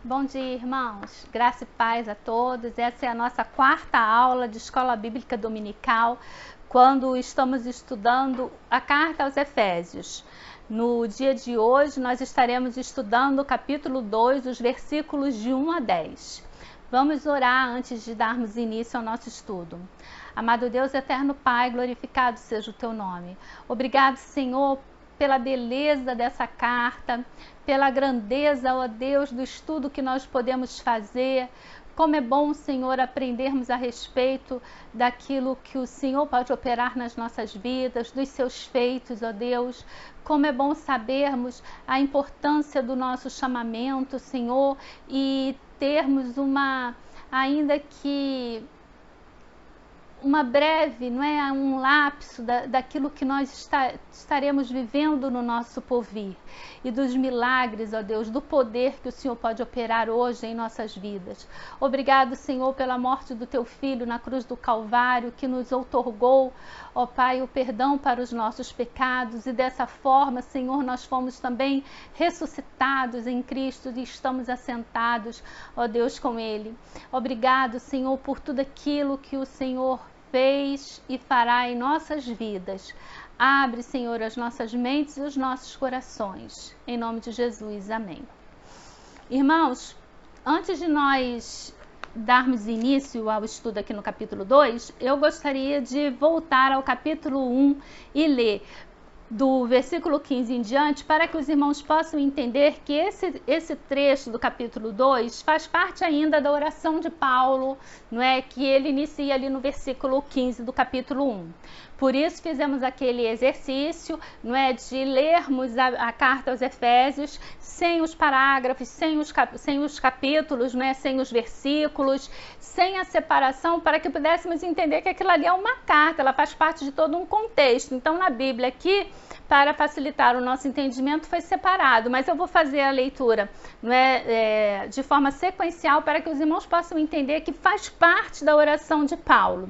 Bom dia, irmãos. Graça e paz a todos. Essa é a nossa quarta aula de Escola Bíblica Dominical, quando estamos estudando a carta aos Efésios. No dia de hoje, nós estaremos estudando o capítulo 2, os versículos de 1 a 10. Vamos orar antes de darmos início ao nosso estudo. Amado Deus, eterno Pai, glorificado seja o teu nome. Obrigado, Senhor, pela beleza dessa carta, pela grandeza, ó Deus, do estudo que nós podemos fazer. Como é bom, Senhor, aprendermos a respeito daquilo que o Senhor pode operar nas nossas vidas, dos seus feitos, ó Deus. Como é bom sabermos a importância do nosso chamamento, Senhor, e termos ainda que uma breve, um lapso daquilo que nós estaremos vivendo no nosso porvir e dos milagres, ó Deus, do poder que o Senhor pode operar hoje em nossas vidas. Obrigado, Senhor, pela morte do Teu Filho na cruz do Calvário, que nos outorgou, ó Pai, o perdão para os nossos pecados, e dessa forma, Senhor, nós fomos também ressuscitados em Cristo e estamos assentados, ó Deus, com Ele. Obrigado, Senhor, por tudo aquilo que o Senhor fez e fará em nossas vidas. Abre, Senhor, as nossas mentes e os nossos corações. Em nome de Jesus, amém. Irmãos, antes de nós darmos início ao estudo aqui no capítulo 2, eu gostaria de voltar ao capítulo 1 e ler do versículo 15 em diante, para que os irmãos possam entender que esse trecho do capítulo 2 faz parte ainda da oração de Paulo, não é? Que ele inicia ali no versículo 15 do capítulo 1. Por isso fizemos aquele exercício, não é, de lermos a carta aos Efésios sem os parágrafos, sem os capítulos, não é, sem os versículos, sem a separação, para que pudéssemos entender que aquilo ali é uma carta, ela faz parte de todo um contexto. Então, na Bíblia aqui, para facilitar o nosso entendimento, foi separado, mas eu vou fazer a leitura, não é, de forma sequencial, para que os irmãos possam entender que faz parte da oração de Paulo.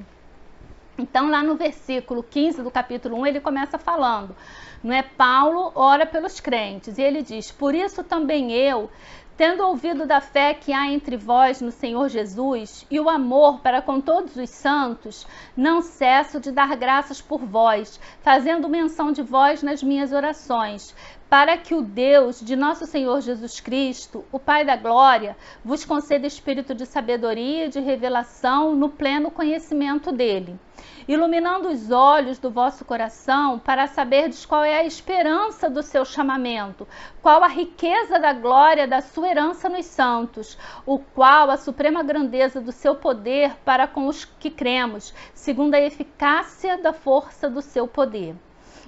Então, lá no versículo 15 do capítulo 1, ele começa falando, não é? Paulo ora pelos crentes, e ele diz: por isso também eu, tendo ouvido da fé que há entre vós no Senhor Jesus e o amor para com todos os santos, não cesso de dar graças por vós, fazendo menção de vós nas minhas orações, para que o Deus de nosso Senhor Jesus Cristo, o Pai da glória, vos conceda espírito de sabedoria e de revelação no pleno conhecimento dele, iluminando os olhos do vosso coração, para saberdes qual é a esperança do seu chamamento, qual a riqueza da glória da sua herança nos santos, o qual a suprema grandeza do seu poder para com os que cremos, segundo a eficácia da força do seu poder,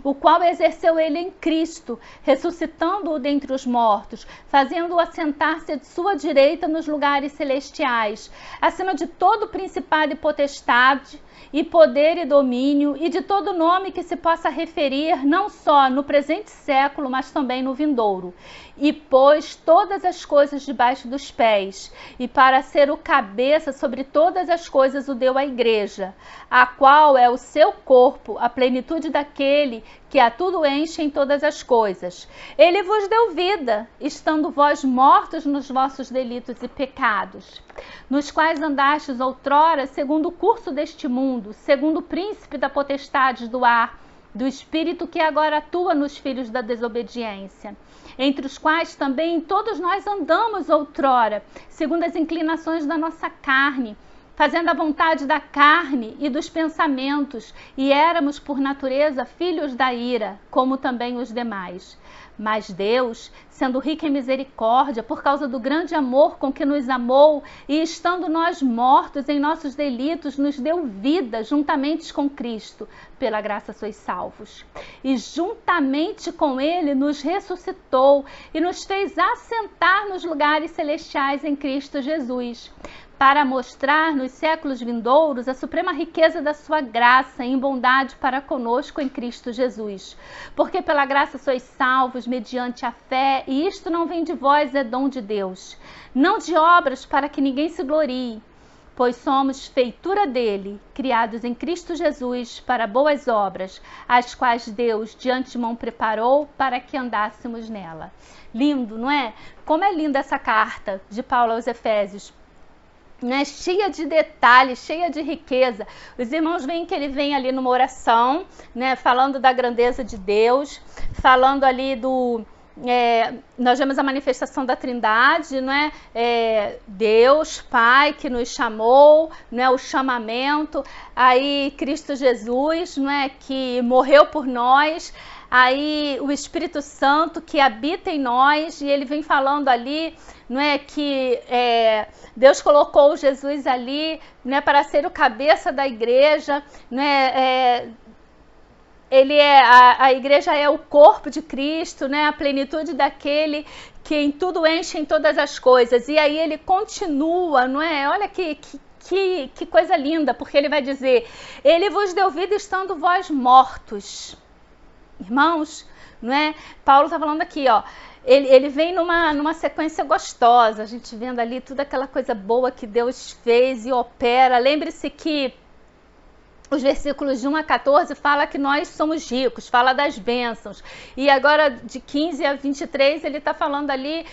o qual exerceu ele em Cristo, ressuscitando-o dentre os mortos, fazendo-o assentar-se de sua direita nos lugares celestiais, acima de todo principado e potestade, e poder e domínio, e de todo nome que se possa referir, não só no presente século, mas também no vindouro. E pôs todas as coisas debaixo dos pés, e para ser o cabeça sobre todas as coisas o deu à igreja, a qual é o seu corpo, a plenitude daquele que a tudo enche em todas as coisas. Ele vos deu vida, estando vós mortos nos vossos delitos e pecados, nos quais andastes outrora segundo o curso deste mundo, segundo o príncipe da potestade do ar, do espírito que agora atua nos filhos da desobediência, entre os quais também todos nós andamos outrora, segundo as inclinações da nossa carne, fazendo a vontade da carne e dos pensamentos, e éramos por natureza filhos da ira, como também os demais. Mas Deus, sendo rico em misericórdia, por causa do grande amor com que nos amou, e estando nós mortos em nossos delitos, nos deu vida juntamente com Cristo. Pela graça sois salvos. E juntamente com Ele nos ressuscitou e nos fez assentar nos lugares celestiais em Cristo Jesus, para mostrar nos séculos vindouros a suprema riqueza da sua graça em bondade para conosco em Cristo Jesus. Porque pela graça sois salvos mediante a fé, e isto não vem de vós, é dom de Deus, não de obras, para que ninguém se glorie, pois somos feitura dele, criados em Cristo Jesus para boas obras, as quais Deus de antemão preparou para que andássemos nela. Lindo, não é? Como é linda essa carta de Paulo aos Efésios, né? Cheia de detalhes, cheia de riqueza. Os irmãos veem que ele vem ali numa oração, né? Falando da grandeza de Deus, falando ali nós vemos a manifestação da Trindade, não é? Deus, Pai, que nos chamou, não é? O chamamento, aí Cristo Jesus, não é? Que morreu por nós, aí o Espírito Santo que habita em nós, e ele vem falando ali, não é? Que Deus colocou Jesus ali, não é? Para ser o cabeça da igreja, não é? A igreja é o corpo de Cristo, né? A plenitude daquele que em tudo enche em todas as coisas. E aí ele continua, não é? Olha que coisa linda, porque ele vai dizer: ele vos deu vida estando vós mortos. Irmãos, não é? Paulo está falando aqui, ó. Ele vem numa sequência gostosa, a gente vendo ali toda aquela coisa boa que Deus fez e opera. Lembre-se que os versículos de 1 a 14 fala que nós somos ricos, fala das bênçãos. E agora de 15 a 23 ele está falando ali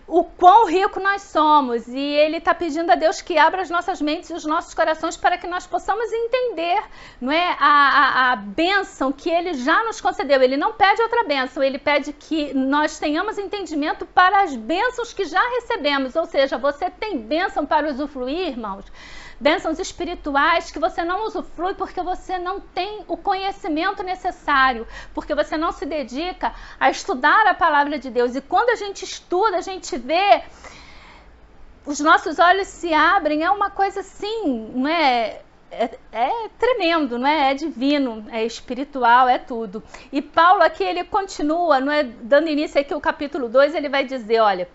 o quão rico nós somos. E ele está pedindo a Deus que abra as nossas mentes e os nossos corações para que nós possamos entender, não é? A bênção que ele já nos concedeu. Ele não pede outra bênção, ele pede que nós tenhamos entendimento para as bênçãos que já recebemos. Ou seja, você tem bênção para usufruir, irmãos? Bênçãos espirituais que você não usufrui porque você não tem o conhecimento necessário, porque você não se dedica a estudar a palavra de Deus. E quando a gente estuda, a gente vê, os nossos olhos se abrem, é uma coisa assim, não é? É tremendo, não é? É divino, é espiritual, é tudo. E Paulo aqui, ele continua, não é? Dando início aqui ao capítulo 2, ele vai dizer, olha,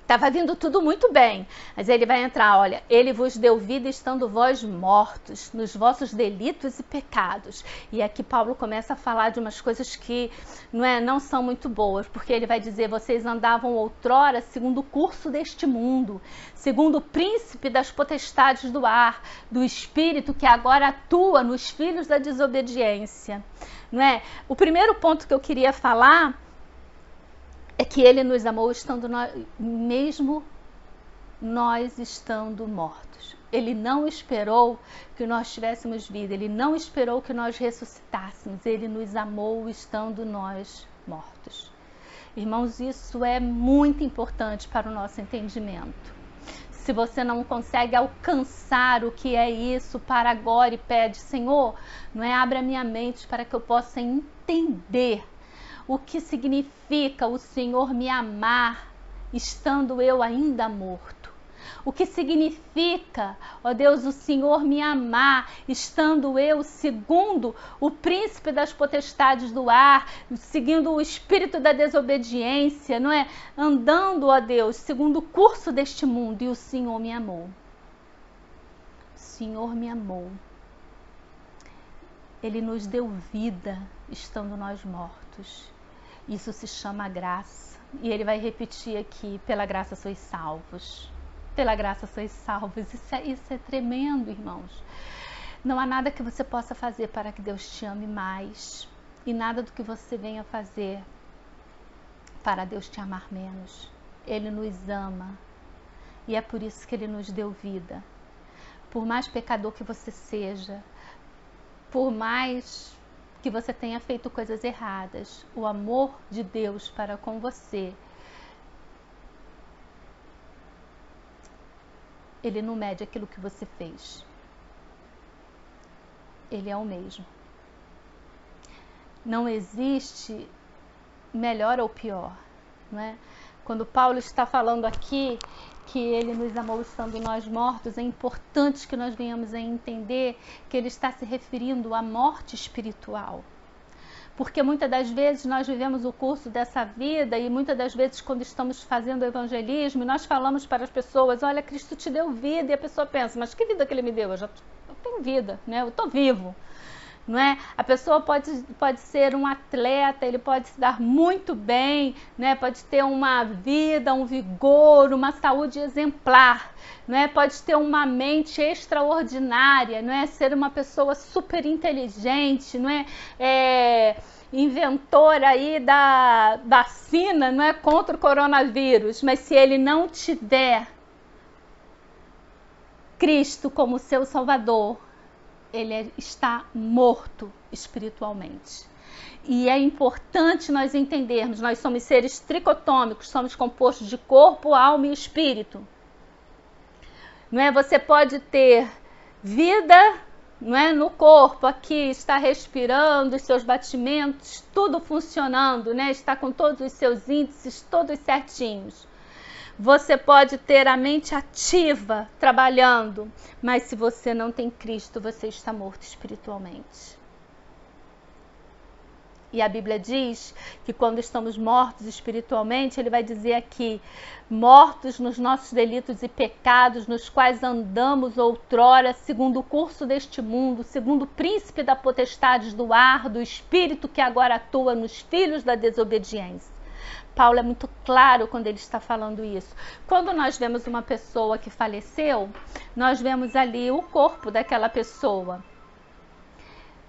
estava vindo tudo muito bem, mas ele vai entrar, olha, ele vos deu vida estando vós mortos nos vossos delitos e pecados. E aqui Paulo começa a falar de umas coisas que não são muito boas, porque ele vai dizer, vocês andavam outrora segundo o curso deste mundo, segundo o príncipe das potestades do ar, do espírito que agora atua nos filhos da desobediência. Não é? O primeiro ponto que eu queria falar é que ele nos amou estando mesmo nós estando mortos. Ele não esperou que nós tivéssemos vida, ele não esperou que nós ressuscitássemos, ele nos amou estando nós mortos. Irmãos, isso é muito importante para o nosso entendimento. Se você não consegue alcançar o que é isso para agora e pede, Senhor, não é? Abra minha mente para que eu possa entender o que significa o Senhor me amar estando eu ainda morto. O que significa, ó Deus, o Senhor me amar estando eu segundo o príncipe das potestades do ar, seguindo o espírito da desobediência, não é? Andando, ó Deus, segundo o curso deste mundo, e o Senhor me amou. O Senhor me amou. Ele nos deu vida estando nós mortos. Isso se chama graça. E ele vai repetir aqui, pela graça sois salvos. Pela graça sois salvos. Isso é tremendo, irmãos. Não há nada que você possa fazer para que Deus te ame mais. E nada do que você venha fazer para Deus te amar menos. Ele nos ama. E é por isso que ele nos deu vida. Por mais pecador que você seja, por mais que você tenha feito coisas erradas, o amor de Deus para com você, ele não mede aquilo que você fez. Ele é o mesmo. Não existe melhor ou pior, não é? Quando Paulo está falando aqui que ele nos amou estando nós mortos, é importante que nós venhamos a entender que ele está se referindo à morte espiritual. Porque muitas das vezes nós vivemos o curso dessa vida e muitas das vezes quando estamos fazendo o evangelismo, nós falamos para as pessoas, olha, Cristo te deu vida, e a pessoa pensa, mas que vida que ele me deu? Eu tenho vida, né? Eu estou vivo. não é? A pessoa pode ser um atleta, ele pode se dar muito bem, né? Pode ter uma vida, um vigor, uma saúde exemplar, não é? Pode ter uma mente extraordinária, não é? Ser uma pessoa super inteligente, não é? Inventor aí da vacina, não é, contra o coronavírus, mas se ele não tiver Cristo como seu Salvador, ele está morto espiritualmente. E é importante nós entendermos, nós somos seres tricotômicos, somos compostos de corpo, alma e espírito. Não é? Você pode ter vida, não é, no corpo, aqui está respirando, os seus batimentos, tudo funcionando, né? Está com todos os seus índices, todos certinhos. Você pode ter a mente ativa, trabalhando, mas se você não tem Cristo, você está morto espiritualmente. E a Bíblia diz que quando estamos mortos espiritualmente, ele vai dizer aqui, mortos nos nossos delitos e pecados, nos quais andamos outrora, segundo o curso deste mundo, segundo o príncipe da potestade do ar, do espírito que agora atua nos filhos da desobediência. Paulo é muito claro quando ele está falando isso. Quando nós vemos uma pessoa que faleceu, nós vemos ali o corpo daquela pessoa.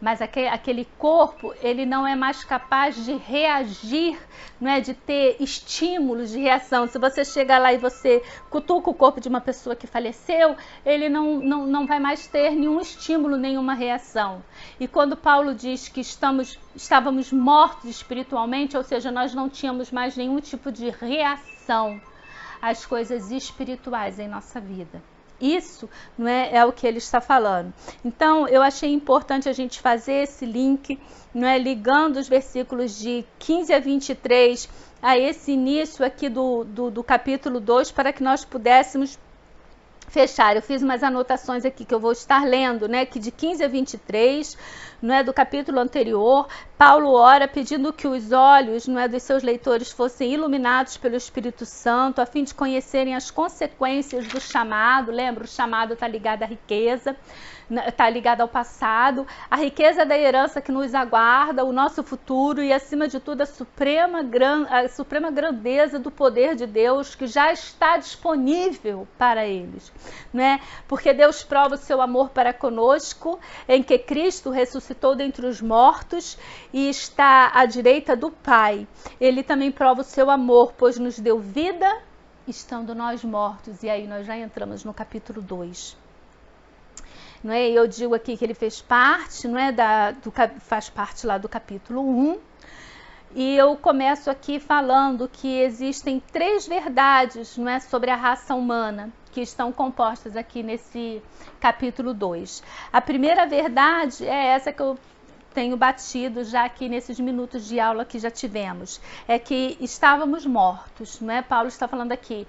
Mas aquele corpo, ele não é mais capaz de reagir, não é, de ter estímulos de reação. Se você chega lá e você cutuca o corpo de uma pessoa que faleceu, ele não vai mais ter nenhum estímulo, nenhuma reação. E quando Paulo diz que estávamos mortos espiritualmente, ou seja, nós não tínhamos mais nenhum tipo de reação às coisas espirituais em nossa vida. Isso, não é o que ele está falando. Então, eu achei importante a gente fazer esse link, não é, ligando os versículos de 15 a 23 a esse início aqui do capítulo 2, para que nós pudéssemos fechar. Eu fiz umas anotações aqui que eu vou estar lendo, né, que de 15 a 23, não é, do capítulo anterior, Paulo ora pedindo que os olhos, não é, dos seus leitores fossem iluminados pelo Espírito Santo, a fim de conhecerem as consequências do chamado. Lembra, o chamado está ligado à riqueza, está ligado ao passado, a riqueza da herança que nos aguarda, o nosso futuro e, acima de tudo, a suprema grandeza do poder de Deus que já está disponível para eles, né? Porque Deus prova o seu amor para conosco em que Cristo ressuscitou dentre os mortos e está à direita do Pai. Ele também prova o seu amor, pois nos deu vida estando nós mortos. E aí nós já entramos no capítulo 2. Não é? Eu digo aqui que ele fez parte, não é, faz parte lá do capítulo 1. E eu começo aqui falando que existem 3 verdades, não é, sobre a raça humana, que estão compostas aqui nesse capítulo 2. A primeira verdade é essa que eu tenho batido já aqui nesses minutos de aula que já tivemos, é que estávamos mortos, não é? Paulo está falando aqui,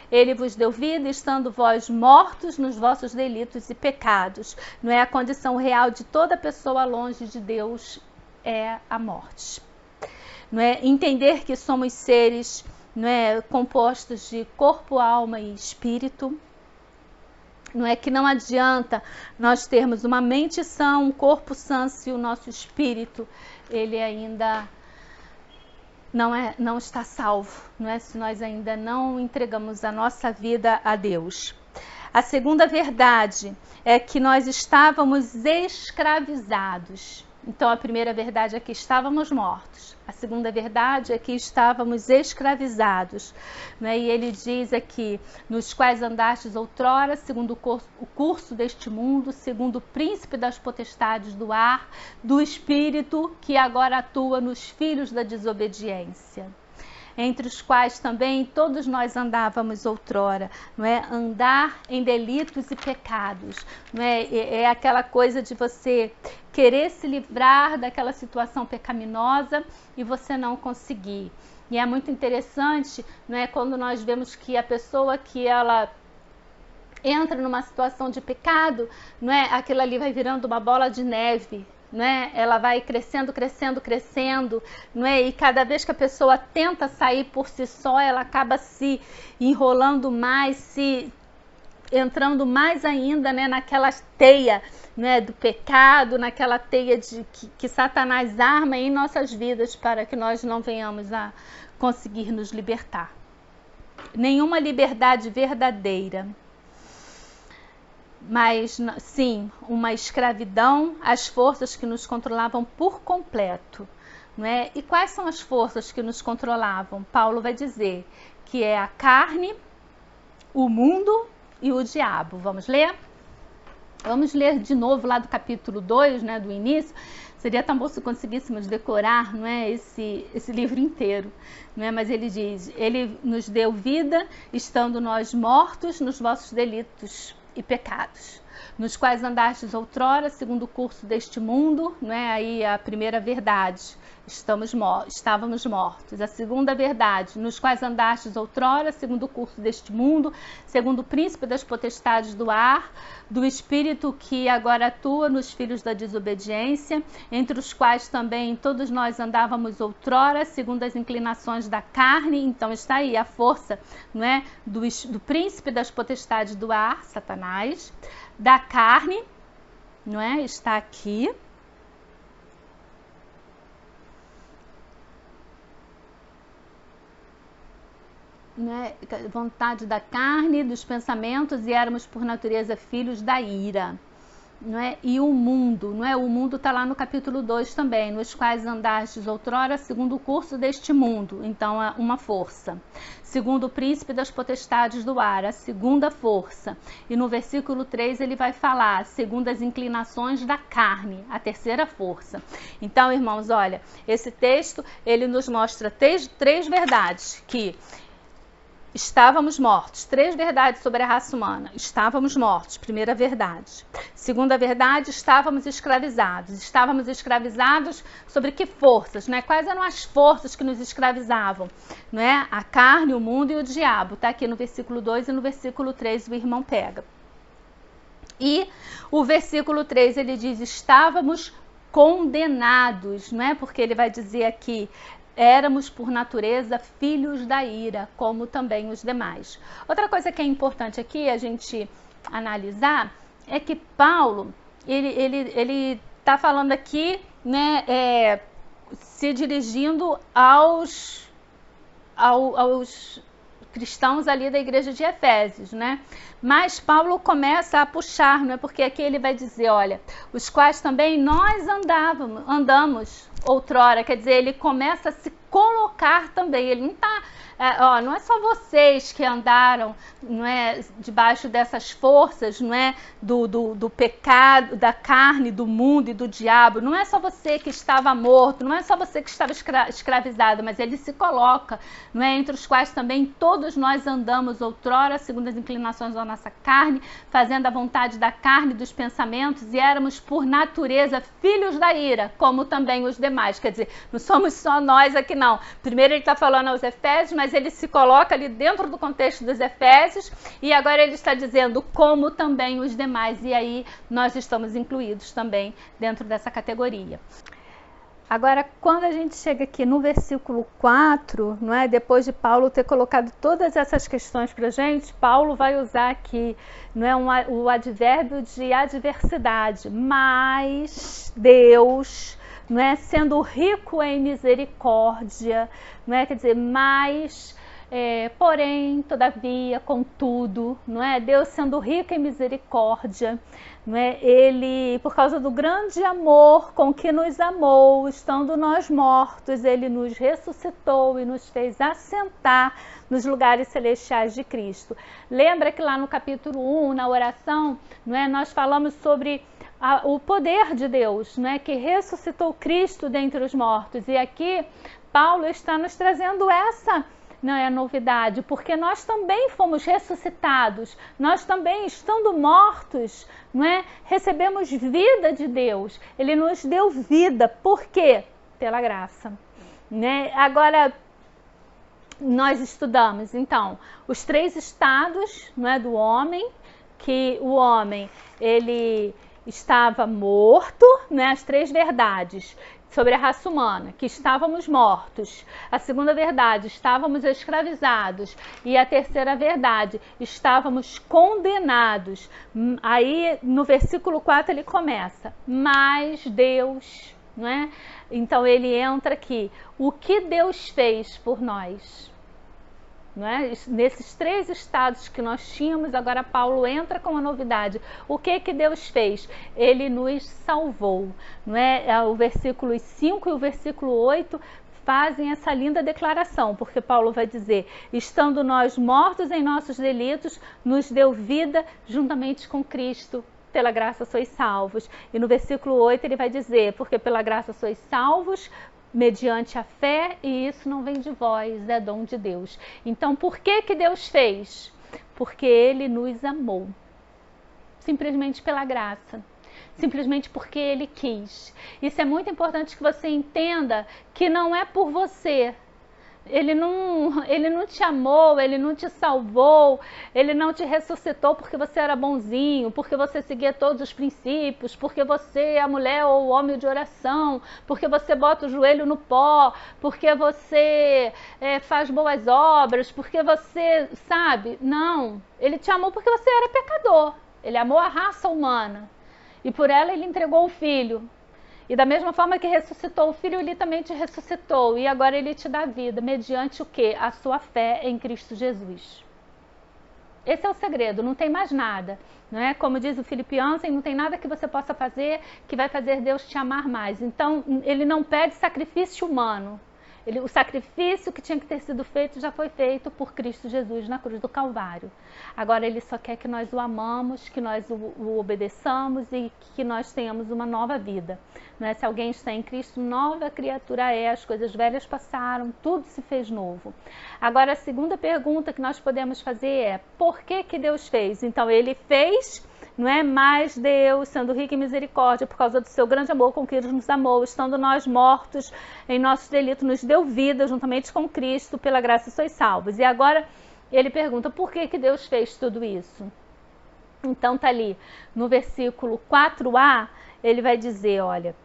ele vos deu vida, estando vós mortos nos vossos delitos e pecados, não é? A condição real de toda pessoa longe de Deus é a morte, não é? Entender que somos seres, não é, compostos de corpo, alma e espírito. Não é que não adianta nós termos uma mente sã, um corpo sã, se o nosso espírito ele ainda não está salvo, não é? Se nós ainda não entregamos a nossa vida a Deus. A segunda verdade é que nós estávamos escravizados. Então, a primeira verdade é que estávamos mortos. A segunda verdade é que estávamos escravizados. Né? E ele diz aqui, nos quais andastes outrora, segundo o curso deste mundo, segundo o príncipe das potestades do ar, do espírito que agora atua nos filhos da desobediência, entre os quais também todos nós andávamos outrora, não é? Andar em delitos e pecados, não é? É aquela coisa de você querer se livrar daquela situação pecaminosa e você não conseguir. E é muito interessante, não é, quando nós vemos que a pessoa que ela entra numa situação de pecado, não é? Aquilo ali vai virando uma bola de neve. Não é? Ela vai crescendo, não é? E cada vez que a pessoa tenta sair por si só, ela acaba se enrolando mais, se entrando mais ainda, né, naquela teia, né, do pecado, naquela teia que Satanás arma em nossas vidas para que nós não venhamos a conseguir nos libertar. Nenhuma liberdade verdadeira, mas sim uma escravidão às forças que nos controlavam por completo. Não é? E quais são as forças que nos controlavam? Paulo vai dizer que é a carne, o mundo e o diabo. Vamos ler? Vamos ler de novo lá do capítulo 2, né, do início. Seria tão bom se conseguíssemos decorar, não é, esse livro inteiro. Não é? Mas ele diz, ele nos deu vida, estando nós mortos nos vossos delitos e pecados, nos quais andastes outrora, segundo o curso deste mundo, não é? Aí a primeira verdade, estávamos mortos. A segunda verdade, nos quais andastes outrora, segundo o curso deste mundo, segundo o príncipe das potestades do ar, do espírito que agora atua nos filhos da desobediência, entre os quais também todos nós andávamos outrora, segundo as inclinações da carne. Então está aí a força, não é? do príncipe das potestades do ar, Satanás, da carne, não é? Está aqui. Né? Vontade da carne, dos pensamentos, e éramos por natureza filhos da ira. Não é? E o mundo, não é? O mundo está lá no capítulo 2 também, nos quais andastes outrora segundo o curso deste mundo. Então é uma força. Segundo o príncipe das potestades do ar, a segunda força. E no versículo 3 ele vai falar, segundo as inclinações da carne, a terceira força. Então, irmãos, olha, esse texto ele nos mostra três verdades, que estávamos mortos. 3 verdades sobre a raça humana. Estávamos mortos, primeira verdade. Segunda verdade, estávamos escravizados. Estávamos escravizados sobre que forças? Né? Quais eram as forças que nos escravizavam? Não é? A carne, o mundo e o diabo. Está aqui no versículo 2 e no versículo 3 o irmão pega. E o versículo 3 ele diz, estávamos condenados, não é? Porque ele vai dizer aqui, éramos por natureza filhos da ira, como também os demais. Outra coisa que é importante aqui a gente analisar é que Paulo, ele está falando aqui, né, se dirigindo aos cristãos ali da igreja de Efésios, né? Mas Paulo começa a puxar, não é? Porque aqui ele vai dizer, olha, os quais também nós andamos outrora, quer dizer, ele começa a se colocar também, ele não está, não é só vocês que andaram, não é, debaixo dessas forças, não é, do pecado, da carne, do mundo e do diabo, não é só você que estava morto, não é só você que estava escravizado, mas ele se coloca, não é, entre os quais também todos nós andamos outrora, segundo as inclinações da nossa carne, fazendo a vontade da carne e dos pensamentos, e éramos por natureza filhos da ira, como também os demais. Quer dizer, não somos só nós aqui não. Primeiro ele está falando aos Efésios, mas ele se coloca ali dentro do contexto dos Efésios, e agora ele está dizendo como também os demais, e aí nós estamos incluídos também dentro dessa categoria. Agora, quando a gente chega aqui no versículo 4, não é? Depois de Paulo ter colocado todas essas questões para a gente, Paulo vai usar aqui, não é, o advérbio de adversidade, mas Deus, não é, sendo rico em misericórdia, não é, quer dizer, mas, porém, todavia, contudo, não é, Deus sendo rico em misericórdia, não é, ele, por causa do grande amor com que nos amou, estando nós mortos, ele nos ressuscitou e nos fez assentar nos lugares celestiais de Cristo. Lembra que lá no capítulo 1, na oração, não é, nós falamos sobre o poder de Deus, não é, que ressuscitou Cristo dentre os mortos. E aqui Paulo está nos trazendo essa, não é, novidade, porque nós também fomos ressuscitados, nós também, estando mortos, não é, recebemos vida de Deus. Ele nos deu vida. Por quê? Pela graça, né? Agora nós estudamos então os 3 estados, não é, do homem, que o homem ele estava morto, né? As 3 verdades, sobre a raça humana, que estávamos mortos. A segunda verdade, estávamos escravizados. E a terceira verdade, estávamos condenados. Aí no versículo 4 ele começa, mas Deus, não é? Então ele entra aqui, o que Deus fez por nós? Não é? Nesses 3 estados que nós tínhamos, agora Paulo entra com uma novidade. O que Deus fez? Ele nos salvou. Não é? O versículo 5 e o versículo 8 fazem essa linda declaração, porque Paulo vai dizer, estando nós mortos em nossos delitos, nos deu vida juntamente com Cristo. Pela graça sois salvos. E no versículo 8 ele vai dizer, porque pela graça sois salvos, mediante a fé, e isso não vem de vós, é dom de Deus. Então, por que Deus fez? Porque Ele nos amou. Simplesmente pela graça. Simplesmente porque Ele quis. Isso é muito importante que você entenda que não é por você. Ele não te amou, Ele não te salvou, Ele não te ressuscitou porque você era bonzinho, porque você seguia todos os princípios, porque você é a mulher ou o homem de oração, porque você bota o joelho no pó, porque você faz boas obras, porque você, sabe? Não, Ele te amou porque você era pecador, Ele amou a raça humana e por ela Ele entregou o Filho. E da mesma forma que ressuscitou o Filho, Ele também te ressuscitou. E agora Ele te dá vida, mediante o quê? A sua fé em Cristo Jesus. Esse é o segredo, não tem mais nada. Não é? Como diz o Philip Yancey, não tem nada que você possa fazer que vai fazer Deus te amar mais. Então, Ele não pede sacrifício humano. O sacrifício que tinha que ter sido feito já foi feito por Cristo Jesus na cruz do Calvário. Agora Ele só quer que nós o amamos, que nós o obedeçamos e que nós tenhamos uma nova vida. Não é? Se alguém está em Cristo, nova criatura é, as coisas velhas passaram, tudo se fez novo. Agora a segunda pergunta que nós podemos fazer é, por que Deus fez? Então Ele fez... Não é? Mas Deus, sendo rico em misericórdia, por causa do seu grande amor com que Ele nos amou, estando nós mortos em nossos delitos, nos deu vida juntamente com Cristo, pela graça sois salvos. E agora ele pergunta, por que Deus fez tudo isso? Então tá ali, no versículo 4a, ele vai dizer, olha,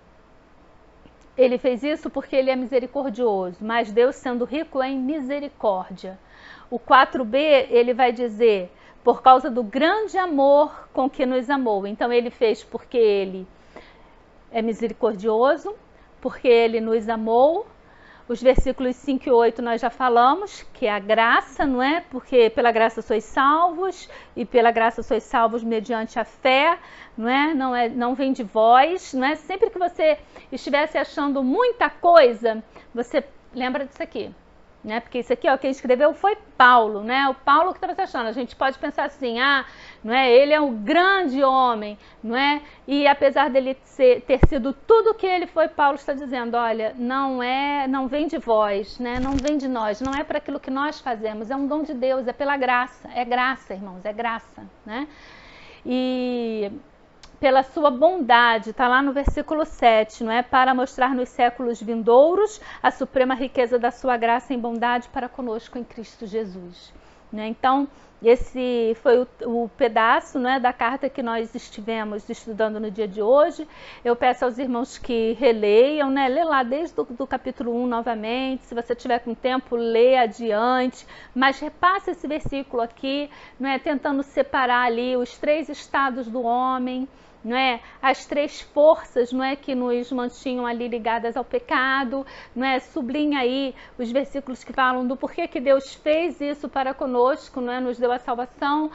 Ele fez isso porque Ele é misericordioso, mas Deus sendo rico em misericórdia. O 4b, ele vai dizer... por causa do grande amor com que nos amou. Então Ele fez porque Ele é misericordioso, porque Ele nos amou. Os versículos 5 e 8 nós já falamos, que é a graça, não é? Porque pela graça sois salvos, e pela graça sois salvos mediante a fé, não é? Não vem de vós, não é? Sempre que você estivesse achando muita coisa, você lembra disso aqui. Né? Porque isso aqui, ó, quem escreveu foi Paulo, né? O Paulo que estava se achando. A gente pode pensar assim, não é? Ele é um grande homem, não é? E apesar dele ter sido tudo o que ele foi, Paulo está dizendo, olha, não vem de vós, né? Não vem de nós, não é para aquilo que nós fazemos, é um dom de Deus, é pela graça, irmãos, é graça, né? E pela sua bondade, está lá no versículo 7, não é? Para mostrar nos séculos vindouros a suprema riqueza da sua graça em bondade para conosco em Cristo Jesus. Né? Então, esse foi o pedaço, né, da carta que nós estivemos estudando no dia de hoje. Eu peço aos irmãos que releiam, né? Lê lá desde o capítulo 1 novamente, se você tiver com tempo, lê adiante, mas repasse esse versículo aqui, não é? Tentando separar ali os 3 estados do homem, não é? As 3 forças, não é, que nos mantinham ali ligadas ao pecado, não é? Sublinha aí os versículos que falam do porquê que Deus fez isso para conosco, não é? Nos deu a salvação,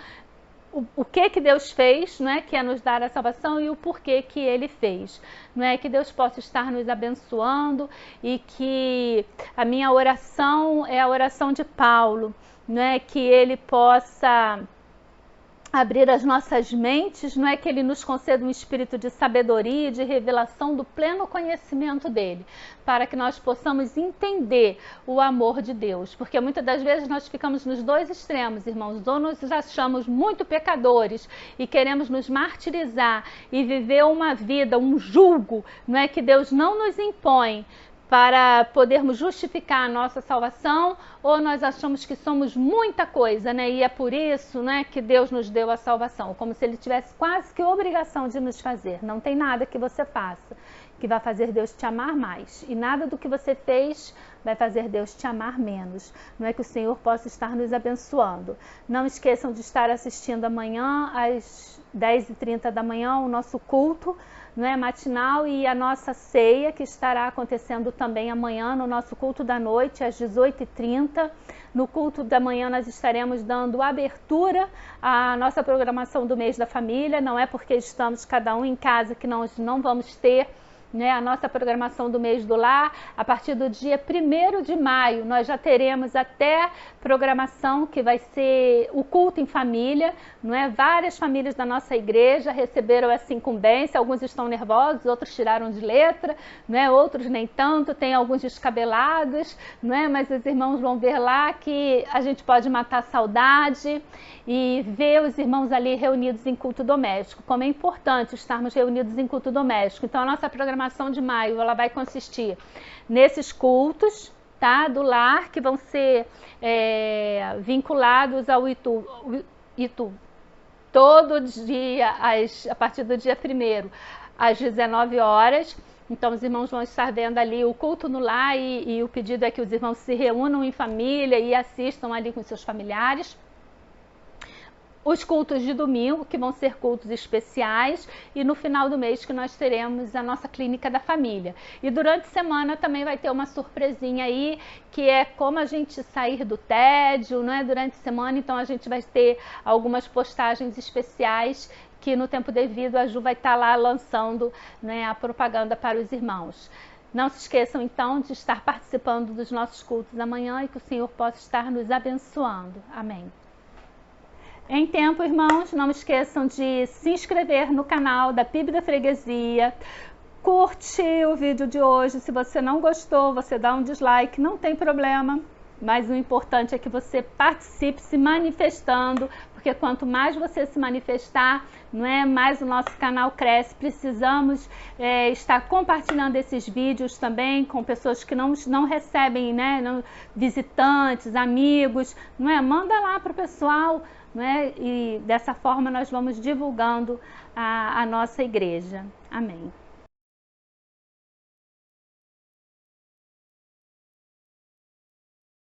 o que Deus fez, não é? Que é nos dar a salvação, e o porquê que Ele fez, não é? Que Deus possa estar nos abençoando e que a minha oração é a oração de Paulo, não é? Que Ele possa abrir as nossas mentes, não é? Que Ele nos conceda um espírito de sabedoria e de revelação do pleno conhecimento dEle, para que nós possamos entender o amor de Deus, porque muitas das vezes nós ficamos nos 2 extremos, irmãos, ou nos achamos muito pecadores e queremos nos martirizar e viver uma vida, um julgo, não é? Que Deus não nos impõe, para podermos justificar a nossa salvação, ou nós achamos que somos muita coisa, né? E é por isso, né, que Deus nos deu a salvação, como se Ele tivesse quase que obrigação de nos fazer. Não tem nada que você faça que vai fazer Deus te amar mais. E nada do que você fez vai fazer Deus te amar menos. Não é que o Senhor possa estar nos abençoando. Não esqueçam de estar assistindo amanhã às 10h30 da manhã o nosso culto, não é, matinal, e a nossa ceia, que estará acontecendo também amanhã no nosso culto da noite às 18h30. No culto da manhã nós estaremos dando abertura à nossa programação do mês da família. Não é porque estamos cada um em casa que nós não vamos ter, né, a nossa programação do mês do lar. A partir do dia 1º de maio nós já teremos até programação que vai ser o culto em família, não é? Várias famílias da nossa igreja receberam essa incumbência, alguns estão nervosos, outros tiraram de letra, não é? Outros nem tanto, tem alguns descabelados, não é? Mas os irmãos vão ver lá que a gente pode matar a saudade e ver os irmãos ali reunidos em culto doméstico. Como é importante estarmos reunidos em culto doméstico. Então a nossa programação de maio, ela vai consistir nesses cultos, tá, do lar, que vão ser vinculados ao Itu todo dia, a partir do dia 1º, às 19 horas. Então os irmãos vão estar vendo ali o culto no lar e o pedido é que os irmãos se reúnam em família e assistam ali com seus familiares. Os cultos de domingo, que vão ser cultos especiais, e no final do mês que nós teremos a nossa clínica da família. E durante a semana também vai ter uma surpresinha aí, que é como a gente sair do tédio, não é? Durante a semana, então a gente vai ter algumas postagens especiais que no tempo devido a Ju vai estar lá lançando, né, a propaganda para os irmãos. Não se esqueçam então de estar participando dos nossos cultos amanhã e que o Senhor possa estar nos abençoando. Amém. Em tempo, irmãos, não esqueçam de se inscrever no canal da PIB da Freguesia, curte o vídeo de hoje. Se você não gostou, você dá um dislike, não tem problema, mas o importante é que você participe se manifestando, porque quanto mais você se manifestar, não é, mais o nosso canal cresce. Precisamos estar compartilhando esses vídeos também com pessoas que não recebem, né, visitantes, amigos, não é? Manda lá para o pessoal, não é? E dessa forma nós vamos divulgando a nossa igreja. Amém.